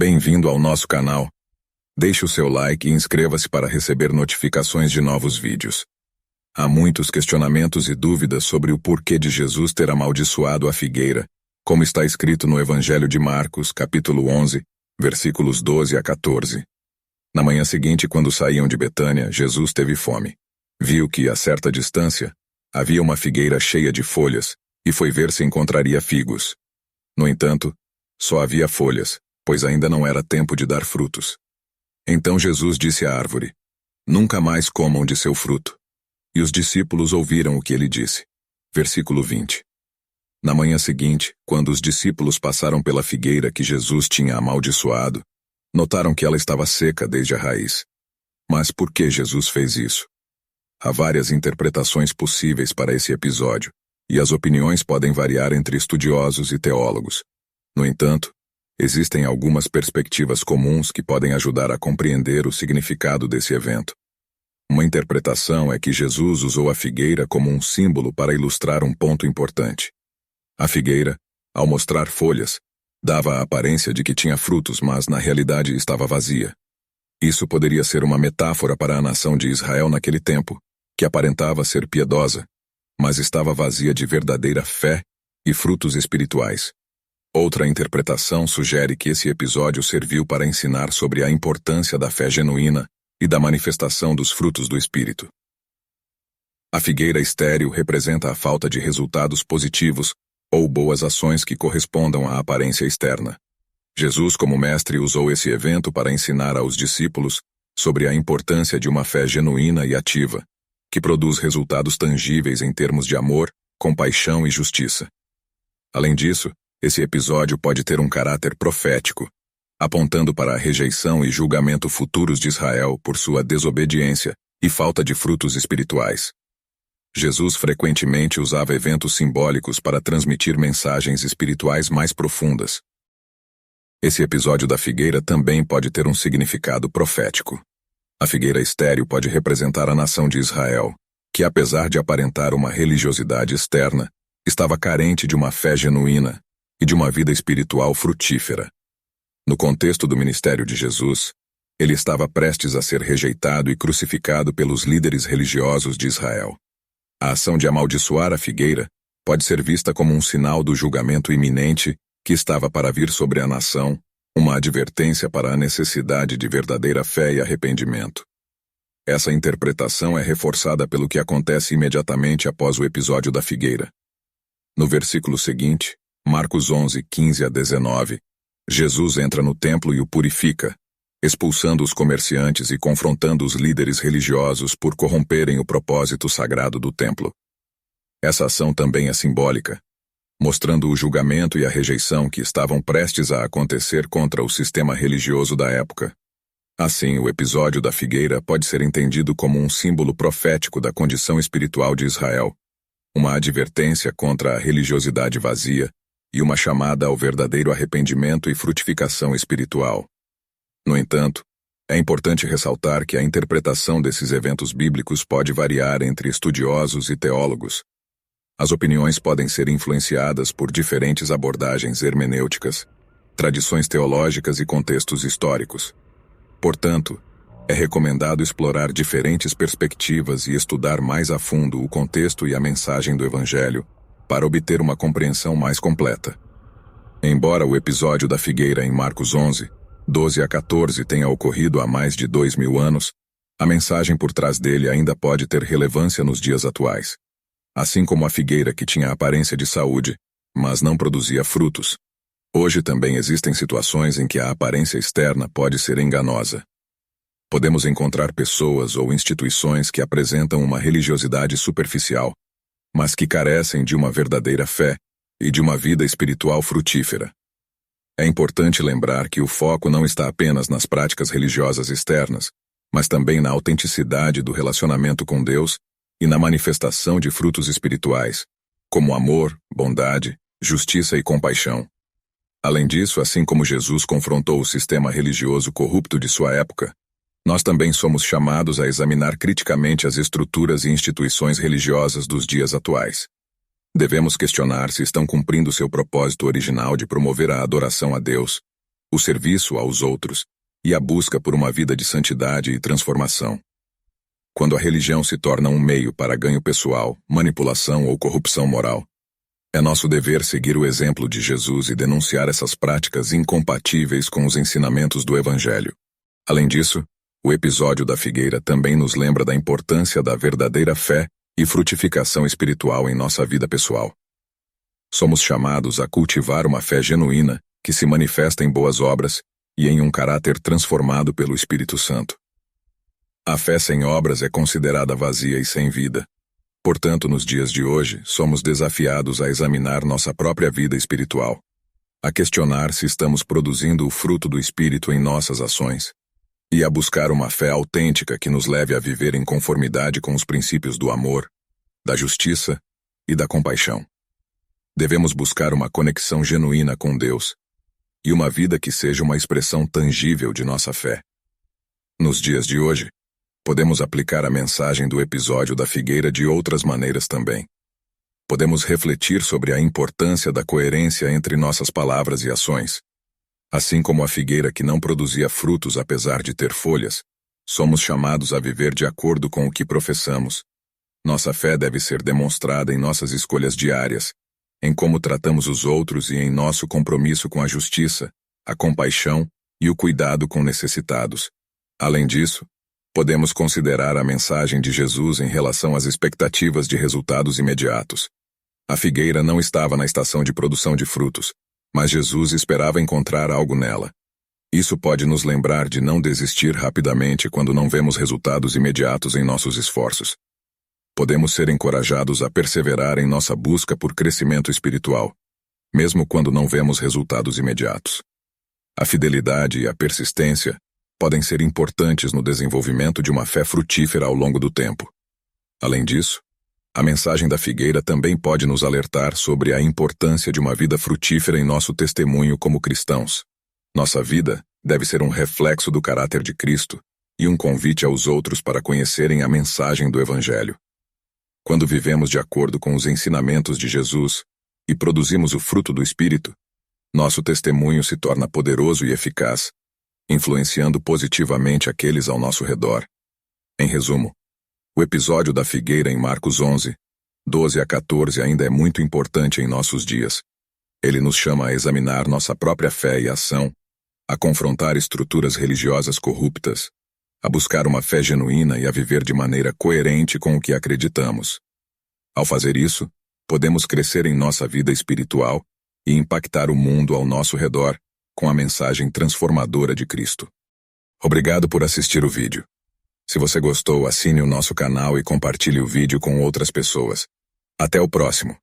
Bem-vindo ao nosso canal. Deixe o seu like e inscreva-se para receber notificações de novos vídeos. Há muitos questionamentos e dúvidas sobre o porquê de Jesus ter amaldiçoado a figueira, como está escrito no Evangelho de Marcos, capítulo 11, versículos 12 a 14. Na manhã seguinte, quando saíam de Betânia, Jesus teve fome. Viu que, a certa distância, havia uma figueira cheia de folhas, e foi ver se encontraria figos. No entanto, só havia folhas, pois ainda não era tempo de dar frutos. Então Jesus disse à árvore: "Nunca mais comam de seu fruto." E os discípulos ouviram o que ele disse. Versículo 20. Na manhã seguinte, quando os discípulos passaram pela figueira que Jesus tinha amaldiçoado, notaram que ela estava seca desde a raiz. Mas por que Jesus fez isso? Há várias interpretações possíveis para esse episódio, e as opiniões podem variar entre estudiosos e teólogos. No entanto, existem algumas perspectivas comuns que podem ajudar a compreender o significado desse evento. Uma interpretação é que Jesus usou a figueira como um símbolo para ilustrar um ponto importante. A figueira, ao mostrar folhas, dava a aparência de que tinha frutos, mas na realidade estava vazia. Isso poderia ser uma metáfora para a nação de Israel naquele tempo, que aparentava ser piedosa, mas estava vazia de verdadeira fé e frutos espirituais. Outra interpretação sugere que esse episódio serviu para ensinar sobre a importância da fé genuína e da manifestação dos frutos do Espírito. A figueira estéril representa a falta de resultados positivos ou boas ações que correspondam à aparência externa. Jesus, como mestre, usou esse evento para ensinar aos discípulos sobre a importância de uma fé genuína e ativa, que produz resultados tangíveis em termos de amor, compaixão e justiça. Além disso, esse episódio pode ter um caráter profético, apontando para a rejeição e julgamento futuros de Israel por sua desobediência e falta de frutos espirituais. Jesus frequentemente usava eventos simbólicos para transmitir mensagens espirituais mais profundas. Esse episódio da figueira também pode ter um significado profético. A figueira estéril pode representar a nação de Israel, que apesar de aparentar uma religiosidade externa, estava carente de uma fé genuína e de uma vida espiritual frutífera. No contexto do ministério de Jesus, ele estava prestes a ser rejeitado e crucificado pelos líderes religiosos de Israel. A ação de amaldiçoar a figueira pode ser vista como um sinal do julgamento iminente que estava para vir sobre a nação, uma advertência para a necessidade de verdadeira fé e arrependimento. Essa interpretação é reforçada pelo que acontece imediatamente após o episódio da figueira. No versículo seguinte, Marcos 11, 15 a 19, Jesus entra no templo e o purifica, expulsando os comerciantes e confrontando os líderes religiosos por corromperem o propósito sagrado do templo. Essa ação também é simbólica, mostrando o julgamento e a rejeição que estavam prestes a acontecer contra o sistema religioso da época. Assim, o episódio da figueira pode ser entendido como um símbolo profético da condição espiritual de Israel, uma advertência contra a religiosidade vazia e uma chamada ao verdadeiro arrependimento e frutificação espiritual. No entanto, é importante ressaltar que a interpretação desses eventos bíblicos pode variar entre estudiosos e teólogos. As opiniões podem ser influenciadas por diferentes abordagens hermenêuticas, tradições teológicas e contextos históricos. Portanto, é recomendado explorar diferentes perspectivas e estudar mais a fundo o contexto e a mensagem do Evangelho para obter uma compreensão mais completa. Embora o episódio da figueira em Marcos 11, 12 a 14 tenha ocorrido há mais de 2000 anos, a mensagem por trás dele ainda pode ter relevância nos dias atuais. Assim como a figueira que tinha aparência de saúde, mas não produzia frutos. Hoje também existem situações em que a aparência externa pode ser enganosa. Podemos encontrar pessoas ou instituições que apresentam uma religiosidade superficial, mas que carecem de uma verdadeira fé e de uma vida espiritual frutífera. É importante lembrar que o foco não está apenas nas práticas religiosas externas, mas também na autenticidade do relacionamento com Deus e na manifestação de frutos espirituais, como amor, bondade, justiça e compaixão. Além disso, assim como Jesus confrontou o sistema religioso corrupto de sua época, nós também somos chamados a examinar criticamente as estruturas e instituições religiosas dos dias atuais. Devemos questionar se estão cumprindo seu propósito original de promover a adoração a Deus, o serviço aos outros e a busca por uma vida de santidade e transformação. Quando a religião se torna um meio para ganho pessoal, manipulação ou corrupção moral, é nosso dever seguir o exemplo de Jesus e denunciar essas práticas incompatíveis com os ensinamentos do Evangelho. Além disso, o episódio da figueira também nos lembra da importância da verdadeira fé e frutificação espiritual em nossa vida pessoal. Somos chamados a cultivar uma fé genuína que se manifesta em boas obras e em um caráter transformado pelo Espírito Santo. A fé sem obras é considerada vazia e sem vida. Portanto, nos dias de hoje, somos desafiados a examinar nossa própria vida espiritual, a questionar se estamos produzindo o fruto do Espírito em nossas ações, e a buscar uma fé autêntica que nos leve a viver em conformidade com os princípios do amor, da justiça e da compaixão. Devemos buscar uma conexão genuína com Deus e uma vida que seja uma expressão tangível de nossa fé. Nos dias de hoje, podemos aplicar a mensagem do episódio da figueira de outras maneiras também. Podemos refletir sobre a importância da coerência entre nossas palavras e ações. Assim como a figueira que não produzia frutos apesar de ter folhas, somos chamados a viver de acordo com o que professamos. Nossa fé deve ser demonstrada em nossas escolhas diárias, em como tratamos os outros e em nosso compromisso com a justiça, a compaixão e o cuidado com necessitados. Além disso, podemos considerar a mensagem de Jesus em relação às expectativas de resultados imediatos. A figueira não estava na estação de produção de frutos, mas Jesus esperava encontrar algo nela. Isso pode nos lembrar de não desistir rapidamente quando não vemos resultados imediatos em nossos esforços. Podemos ser encorajados a perseverar em nossa busca por crescimento espiritual, mesmo quando não vemos resultados imediatos. A fidelidade e a persistência podem ser importantes no desenvolvimento de uma fé frutífera ao longo do tempo. Além disso, a mensagem da figueira também pode nos alertar sobre a importância de uma vida frutífera em nosso testemunho como cristãos. Nossa vida deve ser um reflexo do caráter de Cristo e um convite aos outros para conhecerem a mensagem do Evangelho. Quando vivemos de acordo com os ensinamentos de Jesus e produzimos o fruto do Espírito, nosso testemunho se torna poderoso e eficaz, influenciando positivamente aqueles ao nosso redor. Em resumo, o episódio da figueira em Marcos 11, 12 a 14 ainda é muito importante em nossos dias. Ele nos chama a examinar nossa própria fé e ação, a confrontar estruturas religiosas corruptas, a buscar uma fé genuína e a viver de maneira coerente com o que acreditamos. Ao fazer isso, podemos crescer em nossa vida espiritual e impactar o mundo ao nosso redor com a mensagem transformadora de Cristo. Obrigado por assistir o vídeo. Se você gostou, assine o nosso canal e compartilhe o vídeo com outras pessoas. Até o próximo.